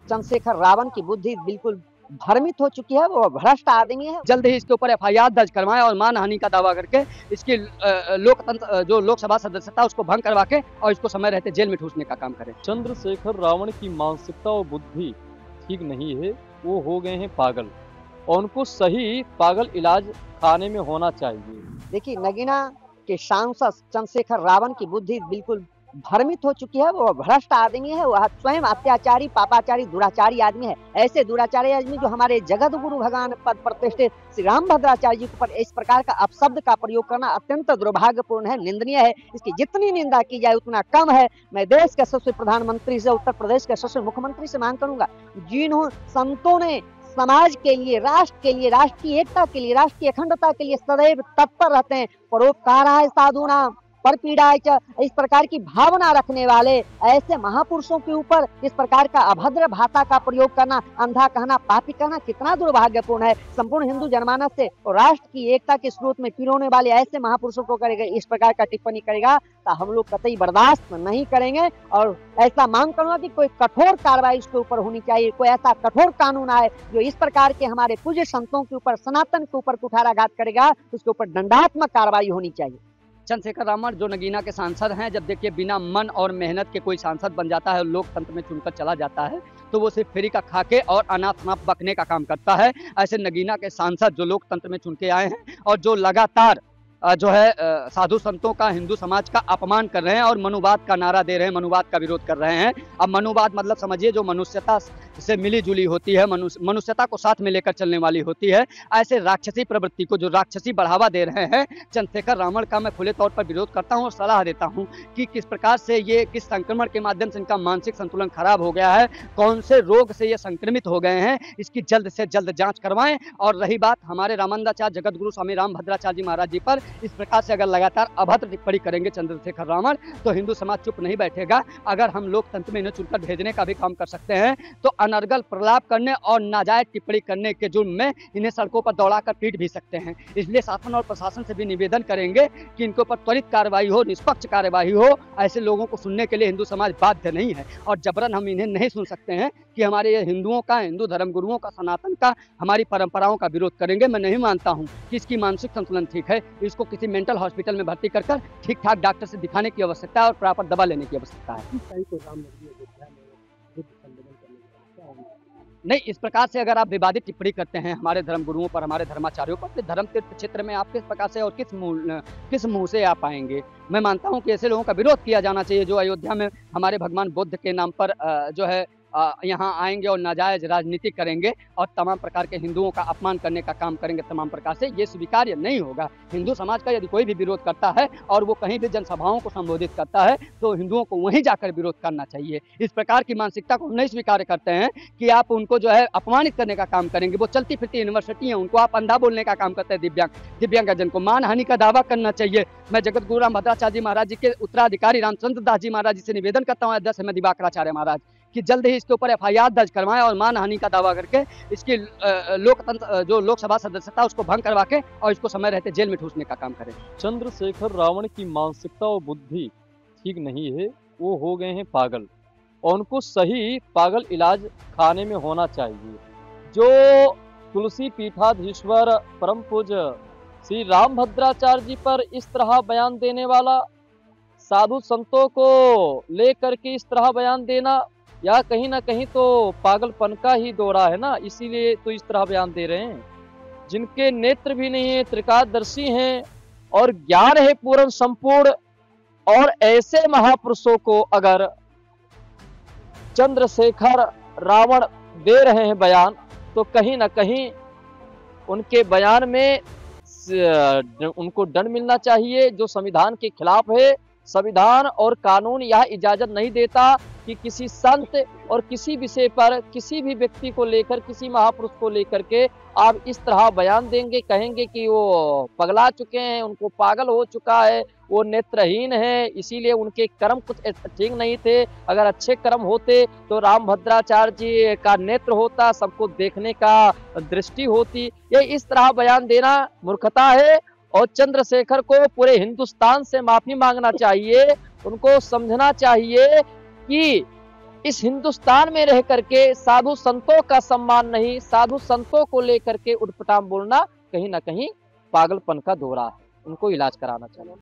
चंद्रशेखर रावण की बुद्धि बिल्कुल भ्रमित हो चुकी है, वो भ्रष्ट आदमी है। जल्द ही इसके ऊपर एफआईआर दर्ज करवाएं और मानहानि का दावा करके इसकी लोकतंत्र जो लोकसभा सदस्यता उसको भंग करवा के और इसको समय रहते जेल में ठूसने का काम करें। चंद्रशेखर रावण की मानसिकता और बुद्धि ठीक नहीं है, वो हो गए हैं पागल और उनको सही पागल इलाज खाने में होना चाहिए। देखिए, नगीना के सांसद चंद्रशेखर रावण की बुद्धि बिल्कुल भ्रमित हो चुकी है, वो भ्रष्ट आदमी है, वो स्वयं अत्याचारी, पापाचारी, दुराचारी आदमी है। ऐसे दुराचारी आदमी जो हमारे जगत गुरु भगवान पद प्रतिष्ठित श्री रामभद्राचार्य जी पर इस प्रकार का अपशब्द का प्रयोग करना अत्यंत दुर्भाग्यपूर्ण है, निंदनीय है। इसकी जितनी निंदा की जाए उतना कम है। मैं देश के यशस्वी प्रधानमंत्री से, उत्तर प्रदेश के यशस्वी मुख्यमंत्री से मांग करूंगा, जिन्हों संतों ने समाज के लिए, राष्ट्र के लिए, राष्ट्रीय एकता के लिए, राष्ट्रीय अखंडता के लिए सदैव तत्पर रहते हैं, परोपकाराय साधूनां परपीड़ाय च, इस प्रकार की भावना रखने वाले ऐसे महापुरुषों के ऊपर इस प्रकार का अभद्र भाषा का प्रयोग करना, अंधा कहना, पापी कहना कितना दुर्भाग्यपूर्ण है। संपूर्ण हिंदू जनमानस से और राष्ट्र की एकता के स्रोत में पिरोने वाले ऐसे महापुरुषों को करेगा इस प्रकार का टिप्पणी करेगा तो हम लोग कतई बर्दाश्त नहीं करेंगे। और ऐसा मांग करूंगा कि कोई कठोर कार्रवाई इसके ऊपर होनी चाहिए, कोई ऐसा कठोर कानून आए जो इस प्रकार के हमारे पूज्य संतों के ऊपर, सनातन के ऊपर कुठाराघात करेगा, उसके ऊपर दंडात्मक कार्रवाई होनी चाहिए। चंद्रशेखर रावण जो नगीना के सांसद हैं, जब देखिए बिना मन और मेहनत के कोई सांसद बन जाता है और लोकतंत्र में चुनकर चला जाता है तो वो सिर्फ फ्री का खाके और अनाथ बकने का काम करता है। ऐसे नगीना के सांसद जो लोकतंत्र में चुन के आए हैं और जो लगातार जो है साधु संतों का, हिंदू समाज का अपमान कर रहे हैं और मनुवाद का नारा दे रहे हैं, मनुवाद का विरोध कर रहे हैं। अब मनुवाद मतलब समझिए जो मनुष्यता से मिली जुली होती है, मनुष्यता को साथ में लेकर चलने वाली होती है। ऐसे राक्षसी प्रवृत्ति को जो राक्षसी बढ़ावा दे रहे हैं चंद्रशेखर रावण का मैं खुले तौर पर विरोध करता हूं और सलाह देता हूं कि किस प्रकार से ये, किस संक्रमण के माध्यम से इनका मानसिक संतुलन खराब हो गया है, कौन से रोग से ये संक्रमित हो गए हैं, इसकी जल्द से जल्द जांच करवाएं। और रही बात हमारे रामानंदाचार्य जगत गुरु स्वामी रामभद्राचार्य जी महाराज जी पर, इस प्रकार से अगर लगातार अभद्र टिप्पणी करेंगे चंद्रशेखर रावण तो हिंदू समाज चुप नहीं बैठेगा। अगर हम लोकतंत्र में इन्हें चुनकर भेजने का भी काम कर सकते हैं तो अनर्गल प्रलाप करने और नाजायज टिप्पणी करने के जुर्म में इन्हें सड़कों पर दौड़ाकर पीट भी सकते हैं। इसलिए शासन और प्रशासन से भी निवेदन करेंगे कि इनके ऊपर त्वरित कार्रवाई हो, निष्पक्ष कार्रवाई हो। ऐसे लोगों को सुनने के लिए हिंदू समाज बाध्य नहीं है और जबरन हम इन्हें नहीं सुन सकते हैं कि हमारे हिंदुओं का, हिंदू धर्म गुरुओं का, सनातन का, हमारी परंपराओं का विरोध करेंगे। मैं नहीं मानता हूं कि इसकी मानसिक संतुलन ठीक है। इसको किसी मेंटल हॉस्पिटल में भर्ती कर ठीक ठाक डॉक्टर से दिखाने की आवश्यकता है और प्रॉपर दवा लेने की आवश्यकता है। नहीं, इस प्रकार से अगर आप विवादित टिप्पणी करते हैं हमारे धर्म गुरुओं पर, हमारे धर्माचार्यों पर, तो धर्म तीर्थ क्षेत्र में आप किस प्रकार से और किस मुंह से आप आएंगे। मैं मानता हूं कि ऐसे लोगों का विरोध किया जाना चाहिए जो अयोध्या में हमारे भगवान बुद्ध के नाम पर जो है यहाँ आएंगे और नाजायज राजनीति करेंगे और तमाम प्रकार के हिंदुओं का अपमान करने का काम करेंगे। तमाम प्रकार से ये स्वीकार्य नहीं होगा। हिंदू समाज का यदि कोई भी विरोध करता है और वो कहीं भी जनसभाओं को संबोधित करता है तो हिंदुओं को वहीं जाकर विरोध करना चाहिए। इस प्रकार की मानसिकता को नहीं स्वीकार करते हैं कि आप उनको जो है अपमानित करने का काम करेंगे। वो चलती फिरती यूनिवर्सिटी है, उनको आप अंधा बोलने का काम करते हैं। दिव्यांगजन को मानहानि का दावा करना चाहिए। मैं जगत गुरु रामभद्राचार्य जी महाराज जी के उत्तराधिकारी रामचंद्र दास जी महाराज जी से निवेदन करता हूँ, अध्यक्ष में दिवाकराचार्य महाराज, कि जल्द ही इसके ऊपर एफआईआर दर्ज करवाएं और मानहानि का दावा करके इसकी लोकतंत्र जो लोकसभा सदस्यता उसको भंग करवा के और इसको समय रहते जेल में ठूसने का काम करें। चंद्रशेखर रावण की मानसिकता और बुद्धि ठीक नहीं है, वो हो गए हैं पागल और उनको सही पागल इलाज खाने में होना चाहिए। जो तुलसी पीठाधीश्वर परम पूज्य श्री रामभद्राचार्य जी पर इस तरह बयान देने वाला, साधु संतों को लेकर के इस तरह बयान देना, या कहीं ना कहीं तो पागलपन का ही दौरा है ना, इसीलिए तो इस तरह बयान दे रहे हैं। जिनके नेत्र भी नहीं है, त्रिकालदर्शी हैं और ज्ञान है पूर्ण संपूर्ण, और ऐसे महापुरुषों को अगर चंद्रशेखर रावण दे रहे हैं बयान तो कहीं ना कहीं उनके बयान में उनको दंड मिलना चाहिए जो संविधान के खिलाफ है। संविधान और कानून यह इजाजत नहीं देता कि किसी संत और किसी विषय पर, किसी भी व्यक्ति को लेकर, किसी महापुरुष को लेकर के आप इस तरह बयान देंगे, कहेंगे कि वो पगला चुके हैं, उनको पागल हो चुका है, वो नेत्रहीन है, इसीलिए उनके कर्म कुछ ठीक नहीं थे। अगर अच्छे कर्म होते तो रामभद्राचार्य जी का नेत्र होता, सबको देखने का दृष्टि होती। ये इस तरह बयान देना मूर्खता है और चंद्रशेखर को पूरे हिंदुस्तान से माफी मांगना चाहिए। उनको समझना चाहिए कि इस हिंदुस्तान में रह करके साधु संतों का सम्मान नहीं, साधु संतों को लेकर के उठपटांग बोलना कहीं ना कहीं पागलपन का दौरा है। उनको इलाज कराना चाहिए।